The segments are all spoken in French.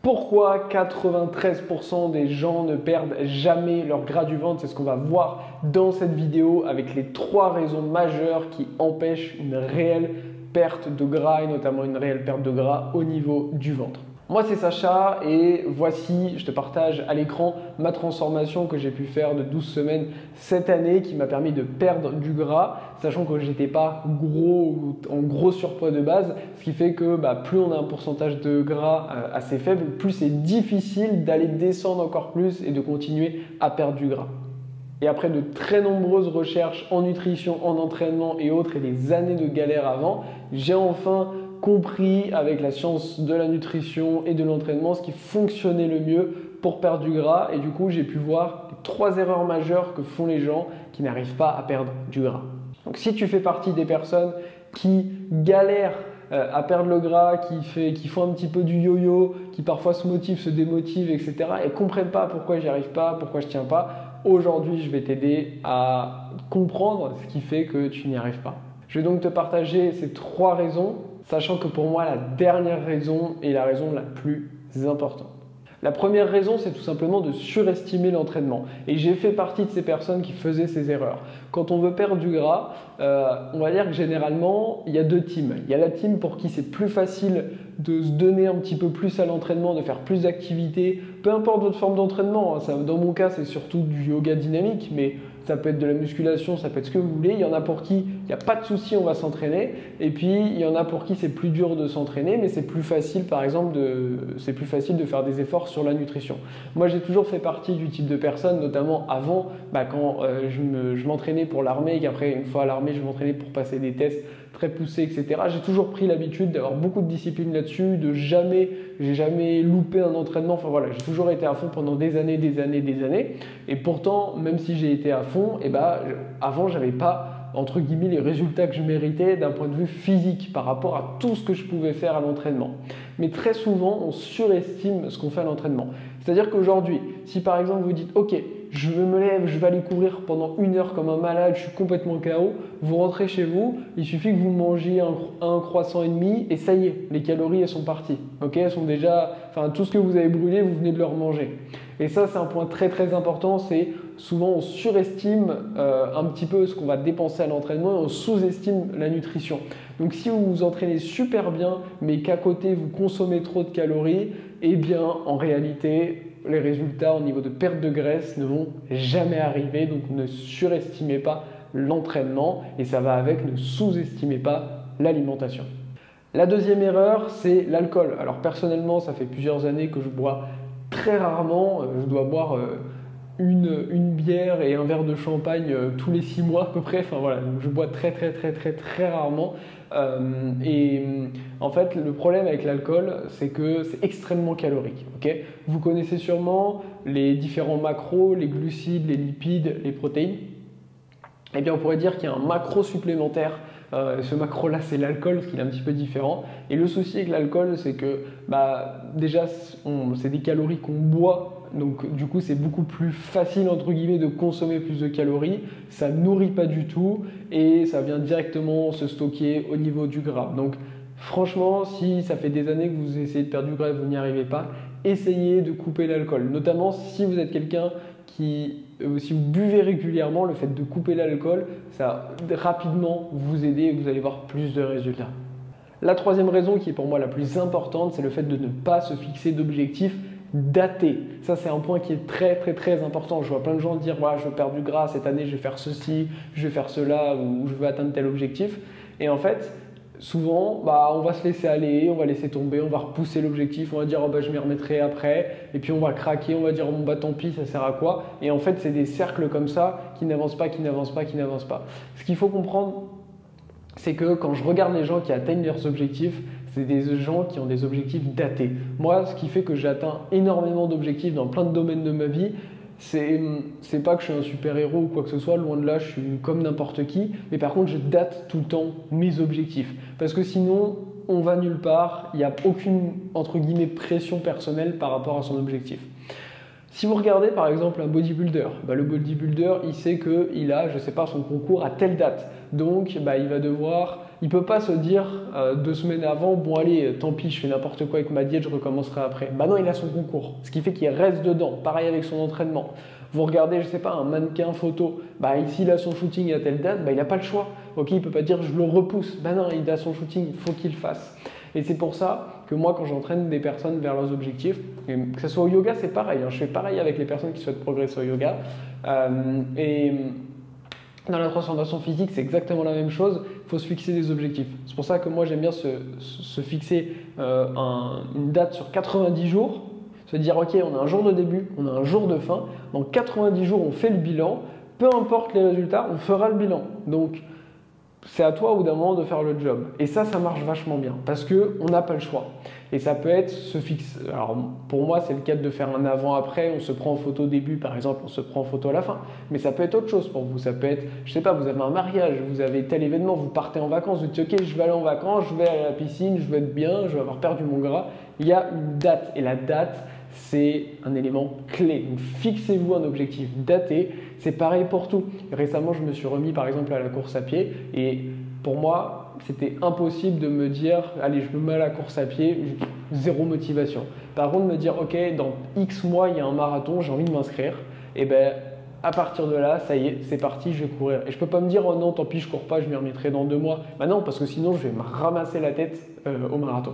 Pourquoi 93% des gens ne perdent jamais leur gras du ventre? C'est ce qu'on va voir dans cette vidéo avec les 3 raisons majeures qui empêchent une réelle perte de gras et notamment une réelle perte de gras au niveau du ventre. Moi c'est Sacha et voici, je te partage à l'écran ma transformation que j'ai pu faire de 12 semaines cette année qui m'a permis de perdre du gras, sachant que je n'étais pas gros ou en gros surpoids de base, ce qui fait que plus on a un pourcentage de gras assez faible, plus c'est difficile d'aller descendre encore plus et de continuer à perdre du gras. Et après de très nombreuses recherches en nutrition, en entraînement et autres et des années de galère avant, j'ai enfin compris avec la science de la nutrition et de l'entraînement ce qui fonctionnait le mieux pour perdre du gras. Et du coup, j'ai pu voir les 3 erreurs majeures que font les gens qui n'arrivent pas à perdre du gras. Donc si tu fais partie des personnes qui galèrent à perdre le gras, qui font un petit peu du yo-yo, qui parfois se motivent, se démotivent, etc. et ne comprennent pas pourquoi j'y arrive pas, pourquoi je ne tiens pas, aujourd'hui, je vais t'aider à comprendre ce qui fait que tu n'y arrives pas. Je vais donc te partager ces 3 raisons, sachant que pour moi, la dernière raison est la raison la plus importante. La première raison, c'est tout simplement de surestimer l'entraînement. Et j'ai fait partie de ces personnes qui faisaient ces erreurs. Quand on veut perdre du gras, on va dire que généralement, il y a 2 teams. Il y a la team pour qui c'est plus facile de se donner un petit peu plus à l'entraînement, de faire plus d'activités, peu importe votre forme d'entraînement. Dans mon cas, c'est surtout du yoga dynamique, mais ça peut être de la musculation, ça peut être ce que vous voulez. Il y en a pour qui il n'y a pas de souci, on va s'entraîner. Et puis, il y en a pour qui c'est plus dur de s'entraîner, mais c'est plus facile, par exemple, de faire des efforts sur la nutrition. Moi, j'ai toujours fait partie du type de personne, notamment avant, quand je m'entraînais pour l'armée et qu'après, une fois à l'armée, je m'entraînais pour passer des tests très poussés, etc. J'ai toujours pris l'habitude d'avoir beaucoup de discipline là-dessus, j'ai jamais loupé un entraînement. Enfin voilà, j'ai toujours été à fond pendant des années. Et pourtant, même si j'ai été à fond, avant, j'avais pas entre guillemets les résultats que je méritais d'un point de vue physique par rapport à tout ce que je pouvais faire à l'entraînement. Mais très souvent, on surestime ce qu'on fait à l'entraînement. C'est-à-dire qu'aujourd'hui, si par exemple vous dites « Ok, je me lève, je vais aller courir pendant 1 heure comme un malade, je suis complètement KO », vous rentrez chez vous, il suffit que vous mangiez un croissant et demi et ça y est, les calories elles sont parties. Okay, elles sont déjà, tout ce que vous avez brûlé, vous venez de le remanger. Et ça, c'est un point très très important, c'est souvent on surestime un petit peu ce qu'on va dépenser à l'entraînement et on sous-estime la nutrition. Donc si vous vous entraînez super bien mais qu'à côté vous consommez trop de calories, eh bien en réalité les résultats au niveau de perte de graisse ne vont jamais arriver. Donc ne surestimez pas l'entraînement et ça va avec, ne sous-estimez pas l'alimentation. La deuxième erreur, c'est l'alcool. Alors personnellement, ça fait plusieurs années que je bois très rarement. Je dois boire une bière et un verre de champagne tous les 6 mois à peu près. Enfin voilà, donc je bois très rarement. En fait, le problème avec l'alcool, c'est que c'est extrêmement calorique. Okay, vous connaissez sûrement les différents macros, les glucides, les lipides, les protéines. Eh bien, on pourrait dire qu'il y a un macro supplémentaire. Ce macro-là, c'est l'alcool, ce qui est un petit peu différent. Et le souci avec l'alcool, c'est que déjà, c'est des calories qu'on boit. Donc du coup, c'est beaucoup plus facile entre guillemets de consommer plus de calories. Ça nourrit pas du tout et ça vient directement se stocker au niveau du gras. Donc franchement, si ça fait des années que vous essayez de perdre du gras et vous n'y arrivez pas, essayez de couper l'alcool. Notamment si vous êtes quelqu'un si vous buvez régulièrement, le fait de couper l'alcool, ça va rapidement vous aider et vous allez voir plus de résultats. La troisième raison qui est pour moi la plus importante, c'est le fait de ne pas se fixer d'objectifs datés. Ça, c'est un point qui est très important. Je vois plein de gens dire voilà, je veux perdre du gras cette année, je vais faire ceci, je vais faire cela ou je veux atteindre tel objectif. Et en fait, souvent, on va se laisser aller, on va laisser tomber, on va repousser l'objectif, on va dire je m'y remettrai après, et puis on va craquer, on va dire tant pis, ça sert à quoi? Et en fait, c'est des cercles comme ça qui n'avancent pas. Ce qu'il faut comprendre, c'est que quand je regarde les gens qui atteignent leurs objectifs, c'est des gens qui ont des objectifs datés. Moi, ce qui fait que j'atteins énormément d'objectifs dans plein de domaines de ma vie, c'est pas que je suis un super-héros ou quoi que ce soit, loin de là, je suis comme n'importe qui, mais par contre, je date tout le temps mes objectifs. Parce que sinon, on va nulle part, il n'y a aucune, entre guillemets, pression personnelle par rapport à son objectif. Si vous regardez par exemple un bodybuilder, le bodybuilder, il sait qu'il a, je sais pas, son concours à telle date. Donc, il va devoir, il peut pas se dire 2 semaines avant, bon allez, tant pis, je fais n'importe quoi avec ma diète, je recommencerai après. Non, il a son concours, ce qui fait qu'il reste dedans. Pareil avec son entraînement. Vous regardez, je sais pas, un mannequin photo, ici il a son shooting à telle date, il n'a pas le choix. Ok, il peut pas dire je le repousse. Non, il a son shooting, il faut qu'il le fasse. Et c'est pour ça que moi, quand j'entraîne des personnes vers leurs objectifs, que ce soit au yoga, c'est pareil. Je fais pareil avec les personnes qui souhaitent progresser au yoga. Et dans la transformation physique, c'est exactement la même chose. Il faut se fixer des objectifs. C'est pour ça que moi, j'aime bien se fixer une date sur 90 jours. Se dire, ok, on a un jour de début, on a un jour de fin. Dans 90 jours, on fait le bilan. Peu importe les résultats, on fera le bilan. Donc, c'est à toi au bout d'un moment de faire le job. Et ça marche vachement bien parce qu'on n'a pas le choix. Et ça peut être se fixer. Alors pour moi, c'est le cas de faire un avant-après. On se prend en photo au début, par exemple, on se prend en photo à la fin. Mais ça peut être autre chose pour vous. Ça peut être, je sais pas, vous avez un mariage, vous avez tel événement, vous partez en vacances, vous dites ok, je vais aller en vacances, je vais aller à la piscine, je vais être bien, je vais avoir perdu mon gras. Il y a une date et la date, c'est un élément clé. Donc fixez-vous un objectif daté. C'est pareil pour tout. Récemment, je me suis remis par exemple à la course à pied et pour moi, c'était impossible de me dire allez, je me mets à la course à pied, zéro motivation. Par contre, me dire ok, dans X mois, il y a un marathon, j'ai envie de m'inscrire. Et à partir de là, ça y est, c'est parti, je vais courir. Et je peux pas me dire oh non, tant pis, je cours pas, je m'y remettrai dans 2 mois. Non, parce que sinon, je vais me ramasser la tête au marathon.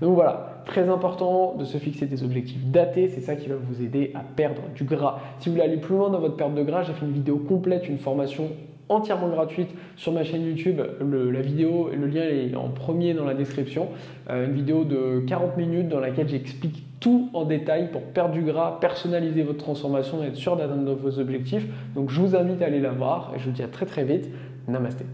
Donc voilà, très important de se fixer des objectifs datés, c'est ça qui va vous aider à perdre du gras. Si vous voulez aller plus loin dans votre perte de gras, j'ai fait une vidéo complète, une formation entièrement gratuite sur ma chaîne YouTube. La vidéo, le lien est en premier dans la description. Une vidéo de 40 minutes dans laquelle j'explique tout en détail pour perdre du gras, personnaliser votre transformation et être sûr d'atteindre vos objectifs. Donc je vous invite à aller la voir et je vous dis à très très vite. Namasté.